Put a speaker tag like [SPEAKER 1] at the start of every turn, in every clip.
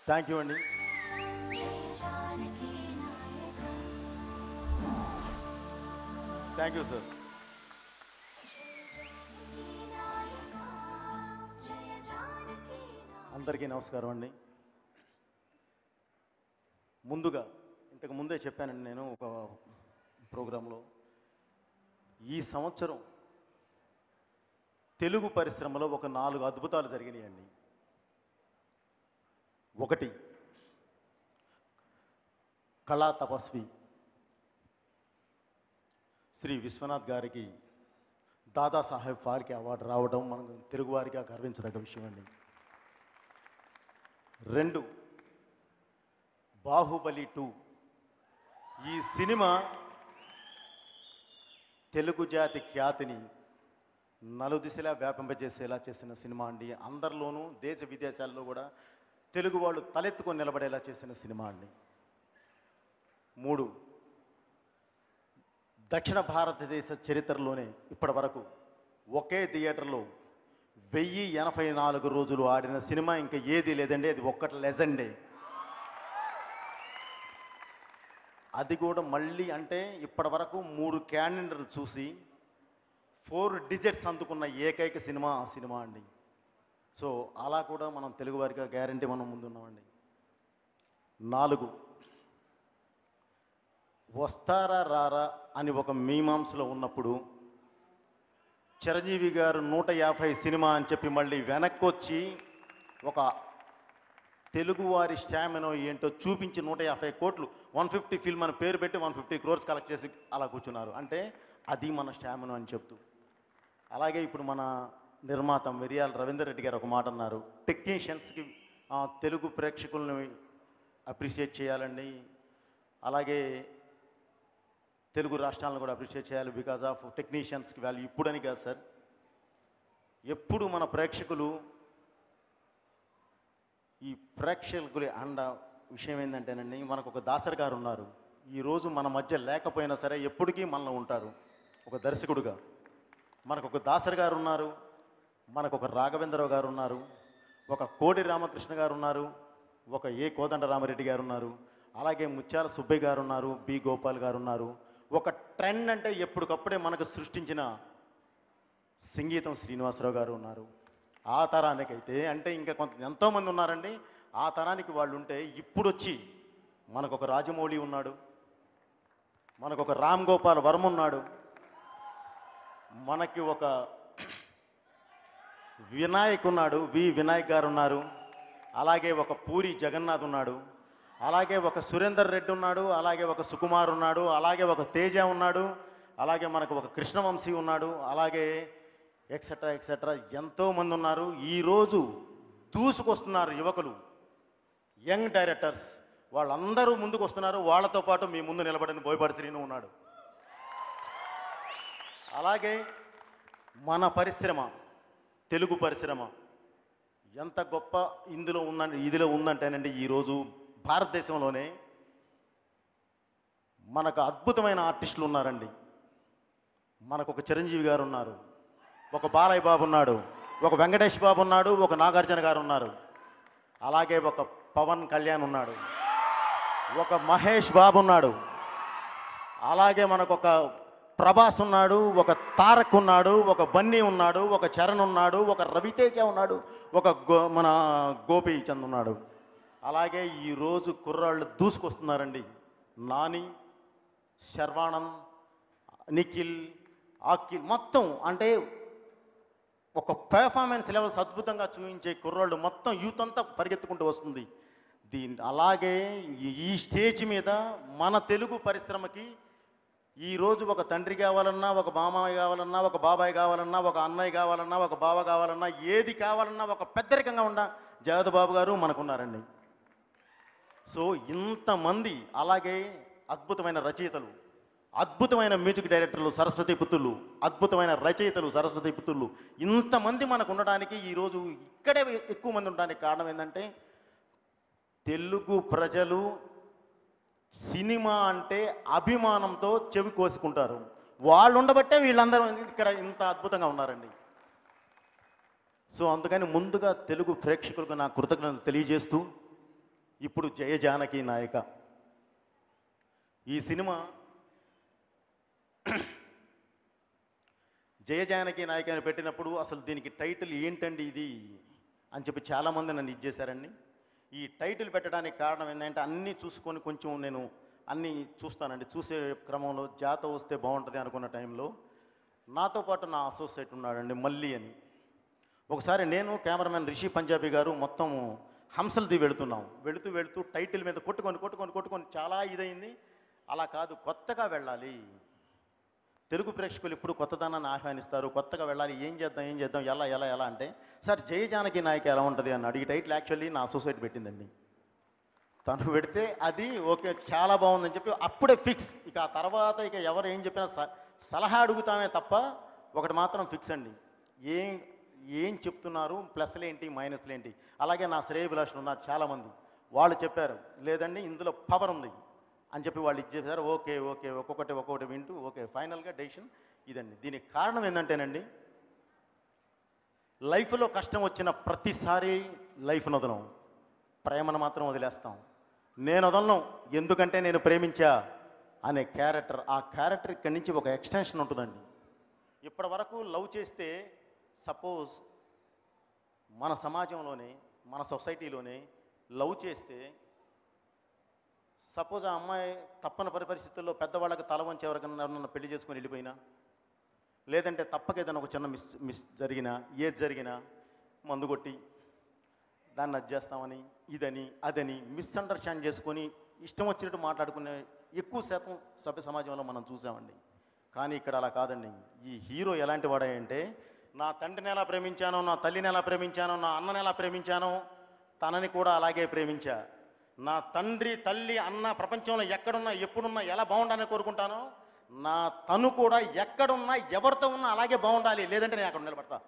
[SPEAKER 1] Thank you అండి. Thank you sir. అందరికీ నమస్కారం అండి. ముందుగా ఇంతకు ముందే చెప్పానండి నేను ఒక ప్రోగ్రాంలో, ఈ సంవత్సరం తెలుగు పరిశ్రమలో ఒక 4 అద్భుతాలు జరిగినాయండి. ఒకటి, కళా తపస్వి శ్రీ విశ్వనాథ్ గారికి దాదాసాహెబ్ ఫాల్కే అవార్డు రావడం మనం తెలుగువారిగా గర్వించదగ్గ విషయం అండి. 2, బాహుబలి 2. ఈ సినిమా తెలుగు జాతి ఖ్యాతిని నలుదిశలా వ్యాపింపజేసేలా చేసిన సినిమా అండి. అందరిలోనూ దేశ విదేశాల్లో కూడా తెలుగు వాళ్ళు తలెత్తుకొని నిలబడేలా చేసిన సినిమా అండి. 3, దక్షిణ భారతదేశ చరిత్రలోనే ఇప్పటి వరకు ఒకే థియేటర్లో 1084 రోజులు ఆడిన సినిమా ఇంకా ఏది లేదండి. అది ఒక్కటి లెజెండే. అది కూడా మళ్ళీ అంటే ఇప్పటి వరకు 3 క్యాలెండర్లు చూసి 4 డిజిట్స్ అందుకున్న ఏకైక సినిమా ఆ సినిమా అండి. సో అలా కూడా మనం తెలుగువారిగా గ్యారంటీ మనం ముందున్నామండి. 4, వస్తారా రారా అని ఒక మీమాంసలో ఉన్నప్పుడు చిరంజీవి గారు 150 సినిమా అని చెప్పి మళ్ళీ వెనక్కి వచ్చి ఒక తెలుగువారి స్టామినో ఏంటో చూపించి 150 కోట్లు 150 ఫిల్మ్ అని పేరు పెట్టి 150 crores కలెక్ట్ చేసి అలా కూర్చున్నారు. అంటే అది మన స్టామినో అని చెప్తూ, అలాగే ఇప్పుడు మన నిర్మాత మిరియాల రవీందర్ రెడ్డి గారు ఒక మాట అన్నారు, టెక్నీషియన్స్కి తెలుగు ప్రేక్షకుల్ని అప్రిషియేట్ చేయాలండి, అలాగే తెలుగు రాష్ట్రాలను కూడా అప్రిషియేట్ చేయాలి బికాజ్ ఆఫ్ టెక్నీషియన్స్కి వాల్యూ. ఇప్పుడని కాదు సార్, ఎప్పుడు మన ప్రేక్షకులు ఈ ప్రేక్షకులు అండ విషయం ఏంటంటేనండి, మనకు ఒక దాసరి గారు ఉన్నారు. ఈరోజు మన మధ్య లేకపోయినా సరే ఎప్పటికీ మనలో ఉంటారు ఒక దర్శకుడుగా. మనకు ఒక దాసరి గారు ఉన్నారు, మనకు ఒక రాఘవేంద్రరావు గారు ఉన్నారు, ఒక కోడి రామకృష్ణ గారు ఉన్నారు, ఒక ఏ కోదండరామరెడ్డి గారు ఉన్నారు, అలాగే ముత్యాల సుబ్బయ్య గారు ఉన్నారు, బి గోపాల్ గారు ఉన్నారు. ఒక ట్రెండ్ అంటే ఎప్పటికప్పుడే మనకు సృష్టించిన సంగీతం శ్రీనివాసరావు గారు ఉన్నారు. ఆ తరానికైతే అంటే ఇంకా ఎంతోమంది ఉన్నారండి. ఆ తరానికి వాళ్ళు ఉంటే ఇప్పుడు వచ్చి మనకు ఒక రాజమౌళి ఉన్నాడు, మనకు ఒక రామ్ గోపాల్ వర్మ ఉన్నాడు, మనకి ఒక వినాయక్ ఉన్నాడు, వినాయక్ గారు ఉన్నారు, అలాగే ఒక పూరి జగన్నాథ్ ఉన్నాడు, అలాగే ఒక సురేందర్ రెడ్డి ఉన్నాడు, అలాగే ఒక సుకుమార్ ఉన్నాడు, అలాగే ఒక తేజ ఉన్నాడు, అలాగే మనకు ఒక కృష్ణవంశీ ఉన్నాడు, అలాగే ఎక్సెట్రా ఎక్సెట్రా ఎంతోమంది ఉన్నారు. ఈరోజు దూసుకొస్తున్నారు యువకులు, యంగ్ డైరెక్టర్స్, వాళ్ళందరూ ముందుకు వస్తున్నారు. వాళ్ళతో పాటు మీ ముందు నిలబడిన బోయపాటి శ్రీను ఉన్నాడు. అలాగే మన పరిశ్రమ, తెలుగు పరిశ్రమ ఎంత గొప్ప ఇదిలో ఉందంటేనండి, ఈరోజు భారతదేశంలోనే మనకు అద్భుతమైన ఆర్టిస్టులు ఉన్నారండి. మనకు ఒక చిరంజీవి గారు ఉన్నారు, ఒక బాలయ్య బాబు ఉన్నాడు, ఒక వెంకటేష్ బాబు ఉన్నాడు, ఒక నాగార్జున గారు ఉన్నారు, అలాగే ఒక పవన్ కళ్యాణ్ ఉన్నాడు, ఒక మహేష్ బాబు ఉన్నాడు, అలాగే మనకు ఒక ప్రభాస్ ఉన్నాడు, ఒక తారక్ ఉన్నాడు, ఒక బన్నీ ఉన్నాడు, ఒక చరణ్ ఉన్నాడు, ఒక రవితేజ ఉన్నాడు, ఒక మన గోపీచంద్ ఉన్నాడు. అలాగే ఈరోజు కుర్రాళ్ళు దూసుకొస్తున్నారండి. నాని, శర్వానంద్, నిఖిల్, అఖిల్ మొత్తం అంటే ఒక పెర్ఫార్మెన్స్ లెవెల్స్ అద్భుతంగా చూపించే కుర్రాళ్ళు మొత్తం యూత్ అంతా పరిగెత్తుకుంటూ వస్తుంది. అలాగే ఈ స్టేజ్ మీద మన తెలుగు పరిశ్రమకి ఈరోజు ఒక తండ్రి కావాలన్నా, ఒక మామయ్య కావాలన్నా, ఒక బాబాయ్ కావాలన్నా, ఒక అన్నయ్య కావాలన్నా, ఒక బావ కావాలన్నా, ఏది కావాలన్నా ఒక పెద్దరికంగా ఉన్న జగద్బాబు గారు మనకున్నారండి. సో ఇంతమంది, అలాగే అద్భుతమైన రచయితలు, అద్భుతమైన మ్యూజిక్ డైరెక్టర్లు, సరస్వతి పుత్రులు, అద్భుతమైన రచయితలు, సరస్వతి పుత్రులు, ఇంతమంది మనకు ఉండడానికి, ఈరోజు ఇక్కడే ఎక్కువ మంది ఉండడానికి కారణం ఏంటంటే తెలుగు ప్రజలు సినిమా అంటే అభిమానంతో చెవి కోసుకుంటారు. వాళ్ళు ఉండబట్టే వీళ్ళందరూ ఇక్కడ ఇంత అద్భుతంగా ఉన్నారండి. సో అందుకని ముందుగా తెలుగు ప్రేక్షకులకు నా కృతజ్ఞతలు తెలియజేస్తూ ఇప్పుడు జయ జానకి నాయక ఈ సినిమా జయ జానకి నాయక అని పెట్టినప్పుడు అసలు దీనికి టైటిల్ ఏంటండి ఇది అని చెప్పి చాలామంది నన్ను ఇచ్చేశారండి. ఈ టైటిల్ పెట్టడానికి కారణం ఏంటంటే అన్నీ చూసుకొని కొంచెం నేను అన్నీ చూస్తానండి. చూసే క్రమంలో జాత వస్తే బాగుంటుంది అనుకున్న టైంలో నాతో పాటు నా అసోసియేట్ ఉన్నాడండి మల్లి అని. ఒకసారి నేను కెమెరామెన్ రిషి పంజాబీ గారు మొత్తం హంసలది వెళుతూ టైటిల్ మీద కొట్టుకొని చాలా ఇదైంది. అలా కాదు, కొత్తగా వెళ్ళాలి, తెలుగు ప్రేక్షకులు ఇప్పుడు కొత్తదనాన్ని ఆహ్వానిస్తారు, కొత్తగా వెళ్ళాలి, ఏం చేద్దాం ఎలా అంటే సార్ జయ జానకి నాయక ఎలా ఉంటుంది అన్నాడు. ఈ టైటిల్ యాక్చువల్లీ నా అసోసియేట్ పెట్టిందండి. తను పెడితే అది ఓకే చాలా బాగుందని చెప్పి అప్పుడే ఫిక్స్. ఇక ఆ తర్వాత ఇక ఎవరు ఏం చెప్పినా సలహా అడుగుతామే తప్ప ఒకటి మాత్రం ఫిక్స్ అండి, ఏం చెప్తున్నారు, ప్లస్లు ఏంటి మైనస్లు ఏంటి. అలాగే నా శ్రేయభిలాషులు ఉన్నారు చాలామంది, వాళ్ళు చెప్పారు లేదండి ఇందులో పవర్ ఉంది అని చెప్పి వాళ్ళు ఇచ్చేసారు. ఓకే ఒక్కొక్కటి వింటూ ఓకే ఫైనల్గా డెసిషన్ ఇదండి. దీనికి కారణం ఏంటంటేనండి, లైఫ్లో కష్టం వచ్చిన ప్రతిసారి లైఫ్ను వదలం, ప్రేమను మాత్రం వదిలేస్తాం. నేను వదలను, ఎందుకంటే నేను ప్రేమించా అనే క్యారెక్టర్, ఆ క్యారెక్టర్ ఇక్కడి నుంచి ఒక ఎక్స్టెన్షన్ ఉంటుందండి. ఇప్పటి వరకు లవ్ చేస్తే సపోజ్ మన సమాజంలోనే మన సొసైటీలోనే లవ్ చేస్తే సపోజ్ ఆ అమ్మాయి తప్పని పరిస్థితుల్లో పెద్దవాళ్ళకి తల వంచి ఎవరికైనా పెళ్లి చేసుకొని వెళ్ళిపోయినా, లేదంటే తప్పక ఏదైనా ఒక చిన్న మిస్ జరిగినా, ఏది జరిగినా మందు కొట్టి దాన్ని అది చేస్తామని ఇదని అదని మిస్అండర్స్టాండ్ చేసుకొని ఇష్టం వచ్చినట్టు మాట్లాడుకునే ఎక్కువ శాతం సభ్య సమాజంలో మనం చూసామండి. కానీ ఇక్కడ అలా కాదండి. ఈ హీరో ఎలాంటి వాడంటే, నా తండ్రిని ఎలా ప్రేమించానో, నా తల్లిని ఎలా ప్రేమించానో, నా అన్నని ఎలా ప్రేమించానో తనని కూడా అలాగే ప్రేమించా. నా తండ్రి తల్లి అన్న ప్రపంచంలో ఎక్కడున్నా ఎప్పుడున్నా ఎలా బాగుండాలని కోరుకుంటానో, నా తను కూడా ఎక్కడున్నా ఎవరితో ఉన్నా అలాగే బాగుండాలి, లేదంటే నేను అక్కడ నిలబడతా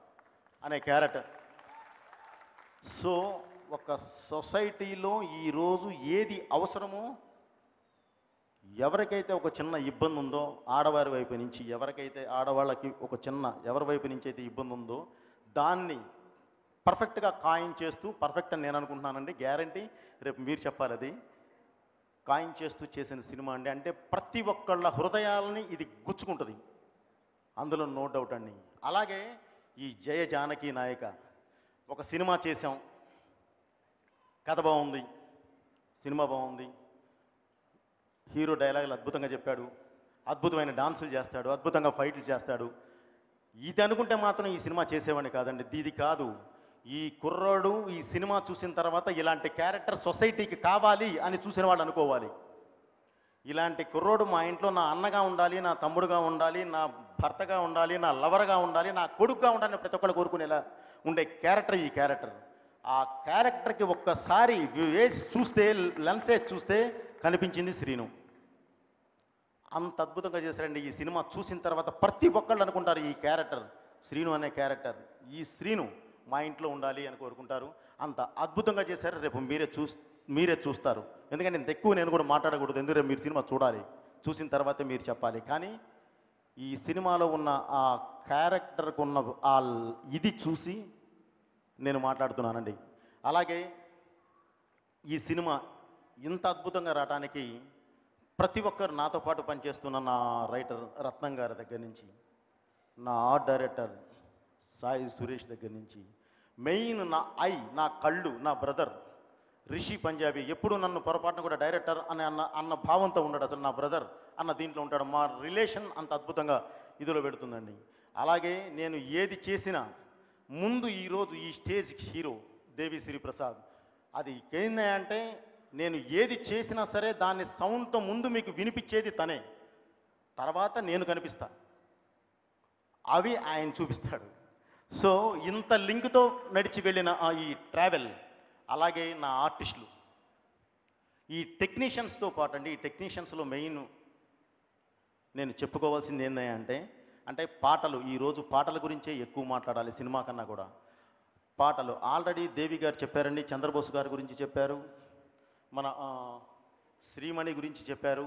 [SPEAKER 1] అనే క్యారెక్టర్. సో ఒక సొసైటీలో ఈరోజు ఏది అవసరమో, ఎవరికైతే ఒక చిన్న ఇబ్బంది ఉందో ఆడవారి వైపు నుంచి, ఎవరికైతే ఆడవాళ్ళకి ఒక చిన్న ఎవరి వైపు నుంచి అయితే ఇబ్బంది ఉందో దాన్ని పర్ఫెక్ట్గా కాయిన్ చేస్తూ, పర్ఫెక్ట్ అని నేను అనుకుంటున్నానండి, గ్యారంటీ రేపు మీరు చెప్పాలి, అది కాయిన్ చేస్తూ చేసిన సినిమా అండి. అంటే ప్రతి ఒక్కళ్ళ హృదయాలని ఇది గుచ్చుకుంటుంది, అందులో నో డౌట్ అండి. అలాగే ఈ జయ జానకి నాయక ఒక సినిమా చేసాం, కథ బాగుంది, సినిమా బాగుంది, హీరో డైలాగులు అద్భుతంగా చెప్పాడు, అద్భుతమైన డాన్సులు చేస్తాడు, అద్భుతంగా ఫైట్లు చేస్తాడు. ఇది అనుకుంటే మాత్రం ఈ సినిమా చేసేవాడిని కాదండి. ఇది కాదు, ఈ కుర్రాడు ఈ సినిమా చూసిన తర్వాత ఇలాంటి క్యారెక్టర్ సొసైటీకి కావాలి అని చూసిన వాళ్ళు అనుకోవాలి. ఇలాంటి కుర్రోడు మా ఇంట్లో నా అన్నగా ఉండాలి, నా తమ్ముడుగా ఉండాలి, నా భర్తగా ఉండాలి, నా లవర్గా ఉండాలి, నా కొడుకుగా ఉండాలని ప్రతి ఒక్కళ్ళు కోరుకునేలా ఉండే క్యారెక్టర్ ఈ క్యారెక్టర్. ఆ క్యారెక్టర్కి ఒక్కసారి వేసి చూస్తే, లెన్స్ వేసి చూస్తే కనిపించింది శ్రీను. అంత అద్భుతంగా చేశారండి. ఈ సినిమా చూసిన తర్వాత ప్రతి ఒక్కళ్ళు అనుకుంటారు ఈ క్యారెక్టర్ శ్రీను అనే క్యారెక్టర్, ఈ శ్రీను మా ఇంట్లో ఉండాలి అని కోరుకుంటారు. అంత అద్భుతంగా చేశారు. రేపు మీరే చూస్తారు. ఎందుకంటే ఇంత ఎక్కువ నేను కూడా మాట్లాడకూడదు, ఎందుకంటే మీరు సినిమా చూడాలి, చూసిన తర్వాతే మీరు చెప్పాలి. కానీ ఈ సినిమాలో ఉన్న ఆ క్యారెక్టర్కి ఉన్న ఆ ఇది చూసి నేను మాట్లాడుతున్నానండి. అలాగే ఈ సినిమా ఇంత అద్భుతంగా రావడానికి ప్రతి ఒక్కరు, నాతో పాటు పనిచేస్తున్న నా రైటర్ రత్నం గారి దగ్గర నుంచి, నా ఆర్ట్ డైరెక్టర్ సాయి సురేష్ దగ్గర నుంచి, మెయిన్ నా కళ్ళు, నా బ్రదర్ రిషి పంజాబీ ఎప్పుడు నన్ను పొరపాటున కూడా డైరెక్టర్ అన్న భావంతో ఉన్నాడు. అసలు నా బ్రదర్ అన్న దీంట్లో ఉంటాడు. మా రిలేషన్ అంత అద్భుతంగా ఇదిలో పెడుతుందండి. అలాగే నేను ఏది చేసినా ముందు ఈరోజు ఈ స్టేజ్ హీరో దేవిశ్రీ ప్రసాద్, అది ఏంటంటే నేను ఏది చేసినా సరే దాన్ని సౌండ్తో ముందు మీకు వినిపించేది తనే, తర్వాత నేను కనిపిస్తా, అవి ఆయన చూపిస్తాడు. సో ఇంత లింక్తో నడిచి వెళ్ళిన ఈ ట్రావెల్, అలాగే నా ఆర్టిస్టులు, ఈ టెక్నీషియన్స్తో పాటు అండి, ఈ టెక్నీషియన్స్లో మెయిన్ నేను చెప్పుకోవాల్సింది అంటే పాటలు. ఈరోజు పాటల గురించే ఎక్కువ మాట్లాడాలి సినిమా కన్నా కూడా. పాటలు ఆల్రెడీ దేవి గారు చెప్పారండి, చంద్రబోస్ గారి గురించి చెప్పారు, మన శ్రీమణి గురించి చెప్పారు,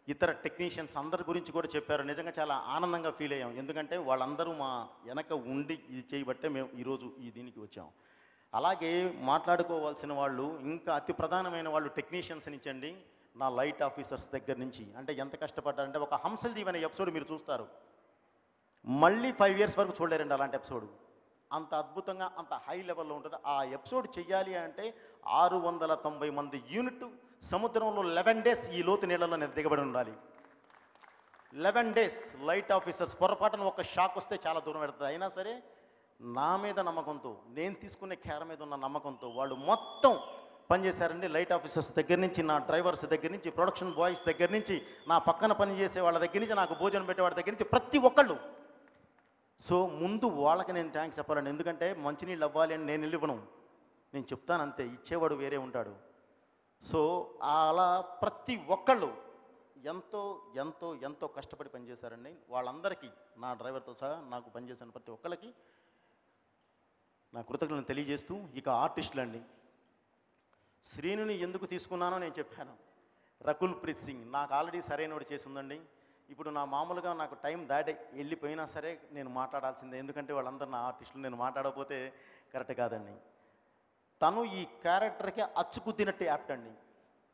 [SPEAKER 1] ఇతర టెక్నీషియన్స్ అందరి గురించి కూడా చెప్పారు. నిజంగా చాలా ఆనందంగా ఫీల్ అయ్యాం. ఎందుకంటే వాళ్ళందరూ మా వెనక ఉండి ఇది చేయబట్టే మేము ఈరోజు ఈ దీనికి వచ్చాం. అలాగే మాట్లాడుకోవాల్సిన వాళ్ళు ఇంకా అతి ప్రధానమైన వాళ్ళు టెక్నీషియన్స్ నుంచండి, నా లైట్ ఆఫీసర్స్ దగ్గర నుంచి. అంటే ఎంత కష్టపడ్డారంటే ఒక హంసల్ దీవ్ అనే ఎపిసోడ్ మీరు చూస్తారు, మళ్ళీ 5 years వరకు చూడలేరండి అలాంటి ఎపిసోడ్. అంత అద్భుతంగా అంత హై లెవెల్లో ఉంటుంది. ఆ ఎపిసోడ్ చెయ్యాలి అంటే 690 మంది యూనిట్ సముద్రంలో 11 days ఈ లోతు నీళ్ళలో దిగబడి ఉండాలి. 11 days లైట్ ఆఫీసర్స్. పొరపాటున ఒక షాక్ వస్తే చాలా దూరం పెడుతుంది. అయినా సరే నా మీద నమ్మకంతో, నేను తీసుకునే కేర్ మీద ఉన్న నమ్మకంతో వాళ్ళు మొత్తం పనిచేశారండి. లైట్ ఆఫీసర్స్ దగ్గర నుంచి, నా డ్రైవర్స్ దగ్గర నుంచి, ప్రొడక్షన్ బాయ్స్ దగ్గర నుంచి, నా పక్కన పనిచేసే వాళ్ళ దగ్గర నుంచి, నాకు భోజనం పెట్టేవాళ్ళ దగ్గర నుంచి ప్రతి ఒక్కళ్ళు. సో ముందు వాళ్ళకి నేను థ్యాంక్స్ చెప్పాలండి. ఎందుకంటే మంచినీళ్ళు అవ్వాలి అని నేను ఇవ్వను, నేను చెప్తాను అంతే, ఇచ్చేవాడు వేరే ఉంటాడు. సో అలా ప్రతి ఒక్కళ్ళు ఎంతో ఎంతో ఎంతో కష్టపడి పనిచేశారండి. వాళ్ళందరికీ, నా డ్రైవర్తో సహా నాకు పనిచేసిన ప్రతి ఒక్కళ్ళకి నా కృతజ్ఞతలను తెలియజేస్తూ, ఇక ఆర్టిస్టులు అండి. శ్రీనుని ఎందుకు తీసుకున్నానో నేను చెప్పాను. రకుల్ ప్రీత్ సింగ్ నాకు ఆల్రెడీ సరైనోడు చేసి ఉందండి. ఇప్పుడు నా మామూలుగా నాకు టైం దాటి వెళ్ళిపోయినా సరే నేను మాట్లాడాల్సిందే, ఎందుకంటే వాళ్ళందరూ నా ఆర్టిస్టులు, నేను మాట్లాడకపోతే కరెక్ట్ కాదండి. తను ఈ క్యారెక్టర్కి అచ్చుకుద్దినట్టు యాప్ట్ అండి.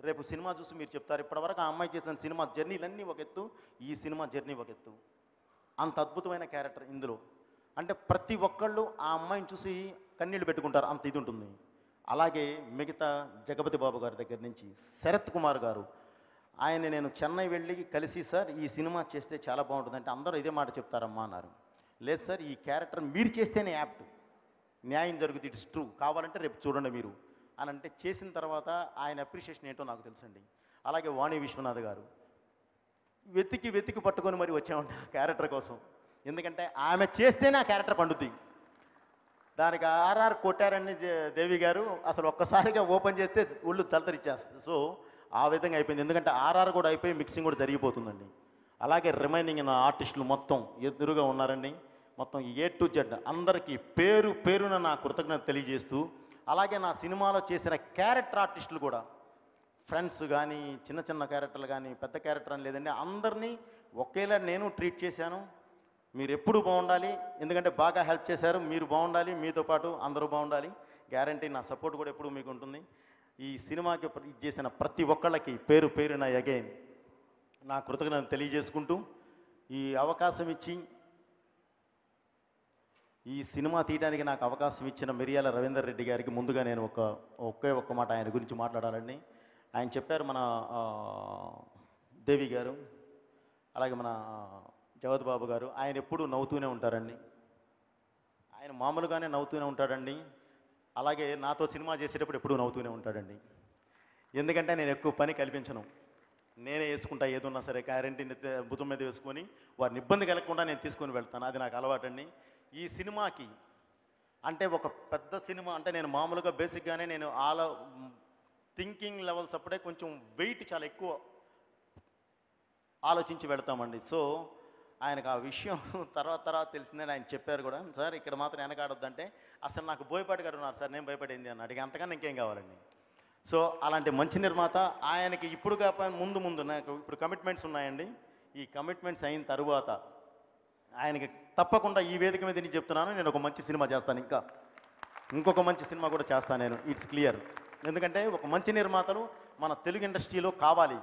[SPEAKER 1] రేపు సినిమా చూసి మీరు చెప్తారు, ఇప్పటివరకు ఆ అమ్మాయి చేసిన సినిమా జర్నీలన్నీ ఒక ఎత్తు, ఈ సినిమా జర్నీ ఒక ఎత్తు. అంత అద్భుతమైన క్యారెక్టర్ ఇందులో. అంటే ప్రతి ఒక్కళ్ళు ఆ అమ్మాయిని చూసి కన్నీళ్ళు పెట్టుకుంటారు, అంత ఇది ఉంటుంది. అలాగే మిగతా జగపతి బాబు గారి దగ్గర నుంచి శరత్ కుమార్ గారు, ఆయన నేను చెన్నై వెళ్ళి కలిసి, సార్ ఈ సినిమా చేస్తే చాలా బాగుంటుంది అంటే అందరూ ఇదే మాట చెప్తారమ్మా అన్నారు. లేదు సార్, ఈ క్యారెక్టర్ మీరు చేస్తేనే యాప్ట్, న్యాయం జరుగుతుంది, ఇట్స్ ట్రూ, కావాలంటే రేపు చూడండి మీరు అని అంటే చేసిన తర్వాత ఆయన అప్రిషియేషన్ ఏంటో నాకు తెలుసండి. అలాగే వాణి విశ్వనాథ్ గారు వెతికి వెతికి పట్టుకొని మరి వచ్చామండి ఆ క్యారెక్టర్ కోసం. ఎందుకంటే ఆమె చేస్తేనే ఆ క్యారెక్టర్ పండుద్ది. దానికి ఆర్ఆర్ కొట్టారని దేవి గారు అసలు ఒక్కసారిగా ఓపెన్ చేస్తే ఒళ్ళు తలతరిచ్చేస్తుంది. సో ఆ విధంగా అయిపోయింది. ఎందుకంటే ఆర్ఆర్ కూడా అయిపోయి మిక్సింగ్ కూడా జరిగిపోతుందండి. అలాగే రిమైనింగ్ నా ఆర్టిస్టులు మొత్తం ఎదురుగా ఉన్నారండి. మొత్తం A to Z అందరికీ పేరు పేరున నా కృతజ్ఞత తెలియజేస్తూ, అలాగే నా సినిమాలో చేసిన క్యారెక్టర్ ఆర్టిస్టులు కూడా, ఫ్రెండ్స్ కానీ, చిన్న చిన్న క్యారెక్టర్లు కానీ, పెద్ద క్యారెక్టర్ అని లేదండి, అందరినీ ఒకేలా నేను ట్రీట్ చేశాను. మీరు ఎప్పుడు బాగుండాలి, ఎందుకంటే బాగా హెల్ప్ చేశారు, మీరు బాగుండాలి, మీతో పాటు అందరూ బాగుండాలి, గ్యారంటీ నా సపోర్ట్ కూడా ఎప్పుడు మీకు ఉంటుంది. ఈ సినిమాకి చేసిన ప్రతి ఒక్కళ్ళకి పేరు పేరున అగైన్ నా కృతజ్ఞత తెలియజేసుకుంటూ, ఈ అవకాశం ఇచ్చి ఈ సినిమా తీయడానికి నాకు అవకాశం ఇచ్చిన మిరియాల రవీందర్ రెడ్డి గారికి ముందుగా నేను ఒక్క మాట ఆయన గురించి మాట్లాడాలండి. ఆయన చెప్పారు, మన దేవి గారు, అలాగే మన జగత్ బాబు గారు, ఆయన ఎప్పుడూ నవ్వుతూనే ఉంటారండి. ఆయన మామూలుగానే నవ్వుతూనే ఉంటాడండి. అలాగే నాతో సినిమా చేసేటప్పుడు ఎప్పుడూ నవ్వుతూనే ఉంటాడండి. ఎందుకంటే నేను ఎక్కువ పని కల్పించను, నేనే వేసుకుంటా, ఏదున్నా సరే గ్యారెంటీని భుజం మీద వేసుకొని వారిని ఇబ్బంది కలగకుండా నేను తీసుకొని వెళ్తాను. అది నాకు అలవాటండి. ఈ సినిమాకి అంటే ఒక పెద్ద సినిమా అంటే నేను మామూలుగా బేసిక్గానే నేను థింకింగ్ లెవెల్స్ అప్పుడే కొంచెం వెయిట్ చాలా ఎక్కువ ఆలోచించి వెళ్తామండి. సో ఆయనకు ఆ విషయం తర్వాత తెలిసిందని ఆయన చెప్పారు కూడా, సార్ ఇక్కడ మాత్రం వెనకాడొద్దంటే, అసలు నాకు బోయపాటి గారు ఉన్నారు సార్, నేను భయపడింది అన్నాడు. ఇక అంతకన్నా ఇంకేం కావాలండి. సో అలాంటి మంచి నిర్మాత ఆయనకి ఇప్పుడు కాకపోయినా ముందు నాకు ఇప్పుడు కమిట్మెంట్స్ ఉన్నాయండి. ఈ కమిట్మెంట్స్ అయిన తరువాత ఆయనకి తప్పకుండా ఈ వేదిక మీద నేను చెప్తున్నాను, నేను ఒక మంచి సినిమా చేస్తాను, ఇంకొక మంచి సినిమా కూడా చేస్తాను నేను, ఇట్స్ క్లియర్. ఎందుకంటే ఒక మంచి నిర్మాతలు మన తెలుగు ఇండస్ట్రీలో కావాలి.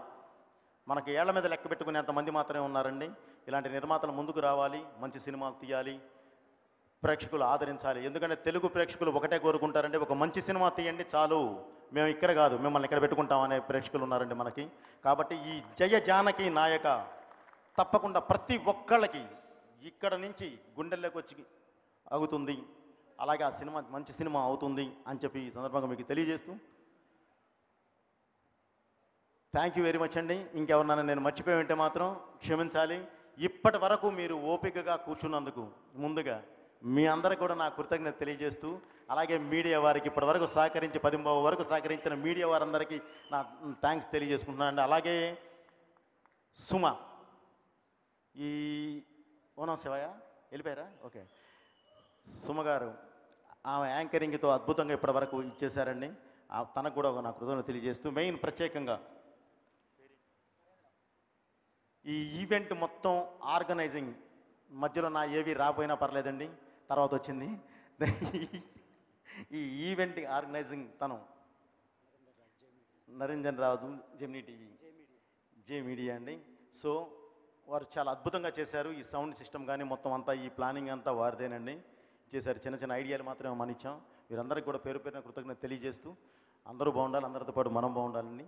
[SPEAKER 1] మనకి ఏళ్ల మీద లెక్క పెట్టుకునేంతమంది మాత్రమే ఉన్నారండి. ఇలాంటి నిర్మాతలు ముందుకు రావాలి, మంచి సినిమాలు తీయాలి, ప్రేక్షకులు ఆదరించాలి. ఎందుకంటే తెలుగు ప్రేక్షకులు ఒకటే కోరుకుంటారండి, ఒక మంచి సినిమా తీయండి చాలు, మేము ఇక్కడ కాదు మిమ్మల్ని ఇక్కడ పెట్టుకుంటామనే ప్రేక్షకులు ఉన్నారండి మనకి. కాబట్టి ఈ జయ జానకి నాయక తప్పకుండా ప్రతి ఒక్కళ్ళకి ఇక్కడ నుంచి గుండెల్లోకి వచ్చి అవుతుంది. అలాగే ఆ సినిమా మంచి సినిమా అవుతుంది అని చెప్పి ఈ సందర్భంగా మీకు తెలియజేస్తూ, థ్యాంక్ యూ వెరీ మచ్ అండి. ఇంకెవరన్నా నేను మర్చిపోయి ఉంటే మాత్రం క్షమించాలి. ఇప్పటి వరకు మీరు ఓపికగా కూర్చున్నందుకు ముందుగా మీ అందరికి కూడా నా కృతజ్ఞత తెలియజేస్తూ, అలాగే మీడియా వారికి ఇప్పటివరకు సహకరించి 10 వరకు సహకరించిన మీడియా వారందరికీ నా థ్యాంక్స్ తెలియజేసుకుంటున్నానండి. అలాగే సుమ, ఈ ఓనం శివయ్య వెళ్ళిపోయారా, ఓకే, సుమ గారు ఆమె యాంకరింగ్తో అద్భుతంగా ఇప్పటివరకు ఇచ్చేశారండి. తనకు కూడా నా కృతజ్ఞత తెలియజేస్తూ, మెయిన్ ప్రత్యేకంగా ఈ ఈవెంట్ మొత్తం ఆర్గనైజింగ్ మధ్యలో నా ఏవి రాపోయినా పర్లేదండి, తర్వాత వచ్చింది. ఈ ఈవెంట్ ఆర్గనైజింగ్ తను నరేందర్ రాజు, జెమినీ టీవీ, జే మీడియా అండి. సో వారు చాలా అద్భుతంగా చేశారు. ఈ సౌండ్ సిస్టమ్ కానీ మొత్తం అంతా ఈ ప్లానింగ్ అంతా వారిదేనండి చేశారు. చిన్న చిన్న ఐడియాలు మాత్రమే మనిచ్చాం. వీరందరికీ కూడా పేరు పేరున కృతజ్ఞత తెలియజేస్తూ అందరూ బాగుండాలి, అందరితో పాటు మనం బాగుండాలని